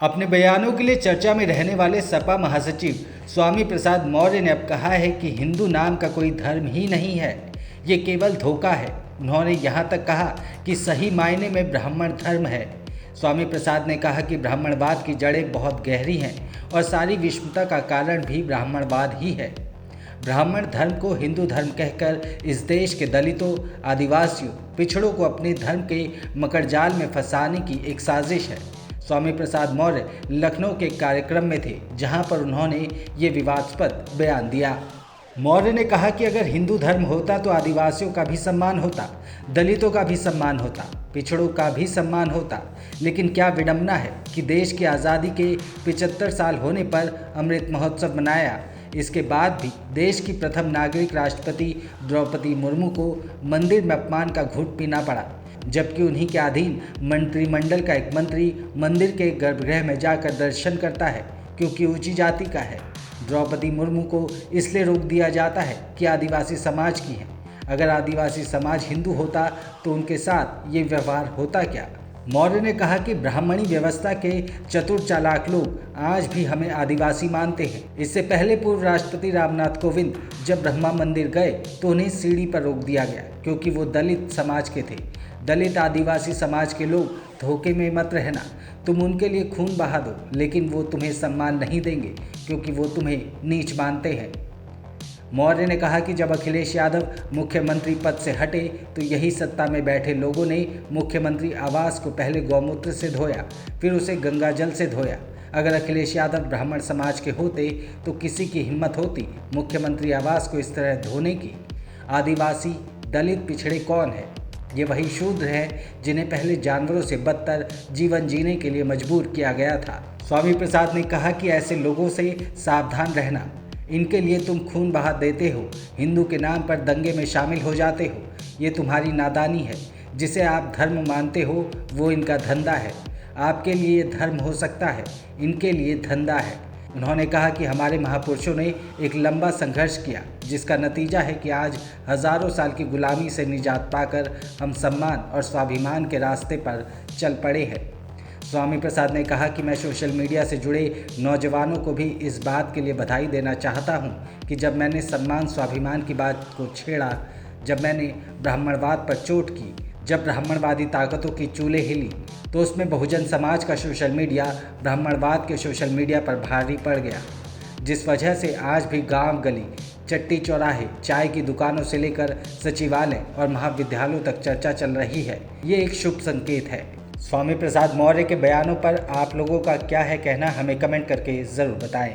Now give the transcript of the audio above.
अपने बयानों के लिए चर्चा में रहने वाले सपा महासचिव स्वामी प्रसाद मौर्य ने अब कहा है कि हिंदू नाम का कोई धर्म ही नहीं है, ये केवल धोखा है। उन्होंने यहाँ तक कहा कि सही मायने में ब्राह्मण धर्म है। स्वामी प्रसाद ने कहा कि ब्राह्मणवाद की जड़ें बहुत गहरी हैं और सारी विषमता का कारण भी ब्राह्मणवाद ही है। ब्राह्मण धर्म को हिंदू धर्म कहकर इस देश के दलितों, आदिवासियों, पिछड़ों को अपने धर्म के मकड़जाल में फंसाने की एक साजिश है। स्वामी प्रसाद मौर्य लखनऊ के कार्यक्रम में थे, जहां पर उन्होंने ये विवादास्पद बयान दिया। मौर्य ने कहा कि अगर हिंदू धर्म होता तो आदिवासियों का भी सम्मान होता, दलितों का भी सम्मान होता, पिछड़ों का भी सम्मान होता। लेकिन क्या विडंबना है कि देश की आज़ादी के 75 साल होने पर अमृत महोत्सव मनाया, इसके बाद भी देश की प्रथम नागरिक राष्ट्रपति द्रौपदी मुर्मू को मंदिर में अपमान का घूंट पीना पड़ा, जबकि उन्हीं के अधीन मंत्रिमंडल का एक मंत्री मंदिर के गर्भगृह में जाकर दर्शन करता है क्योंकि ऊंची जाति का है। द्रौपदी मुर्मू को इसलिए रोक दिया जाता है कि आदिवासी समाज की है। अगर आदिवासी समाज हिंदू होता तो उनके साथ ये व्यवहार होता क्या? मौर्य ने कहा कि ब्राह्मणी व्यवस्था के चतुर चालाक लोग आज भी हमें आदिवासी मानते हैं। इससे पहले पूर्व राष्ट्रपति रामनाथ कोविंद जब ब्रह्मा मंदिर गए तो उन्हें सीढ़ी पर रोक दिया गया क्योंकि वो दलित समाज के थे। दलित आदिवासी समाज के लोग धोखे में मत रहना, तुम उनके लिए खून बहा दो, लेकिन वो तुम्हें सम्मान नहीं देंगे क्योंकि वो तुम्हें नीच मानते हैं। मौर्य ने कहा कि जब अखिलेश यादव मुख्यमंत्री पद से हटे तो यही सत्ता में बैठे लोगों ने मुख्यमंत्री आवास को पहले गौमूत्र से धोया, फिर उसे गंगा जल से धोया। अगर अखिलेश यादव ब्राह्मण समाज के होते तो किसी की हिम्मत होती मुख्यमंत्री आवास को इस तरह धोने की? आदिवासी, दलित, पिछड़े कौन है? ये वही शूद्र हैं जिन्हें पहले जानवरों से बदतर जीवन जीने के लिए मजबूर किया गया था। स्वामी प्रसाद ने कहा कि ऐसे लोगों से सावधान रहना, इनके लिए तुम खून बहा देते हो, हिंदू के नाम पर दंगे में शामिल हो जाते हो। ये तुम्हारी नादानी है। जिसे आप धर्म मानते हो वो इनका धंधा है। आपके लिए धर्म हो सकता है, इनके लिए धंधा है। उन्होंने कहा कि हमारे महापुरुषों ने एक लंबा संघर्ष किया जिसका नतीजा है कि आज हजारों साल की गुलामी से निजात पाकर हम सम्मान और स्वाभिमान के रास्ते पर चल पड़े हैं। स्वामी प्रसाद ने कहा कि मैं सोशल मीडिया से जुड़े नौजवानों को भी इस बात के लिए बधाई देना चाहता हूं कि जब मैंने सम्मान स्वाभिमान की बात को छेड़ा, जब मैंने ब्राह्मणवाद पर चोट की, जब ब्राह्मणवादी ताकतों की चूल्हे हिली, तो उसमें बहुजन समाज का सोशल मीडिया ब्राह्मणवाद के सोशल मीडिया पर भारी पड़ गया, जिस वजह से आज भी गांव गली, चट्टी चौराहे, चाय की दुकानों से लेकर सचिवालय और महाविद्यालयों तक चर्चा चल रही है। ये एक शुभ संकेत है। स्वामी प्रसाद मौर्य के बयानों पर आप लोगों का क्या है कहना, हमें कमेंट करके ज़रूर बताएं।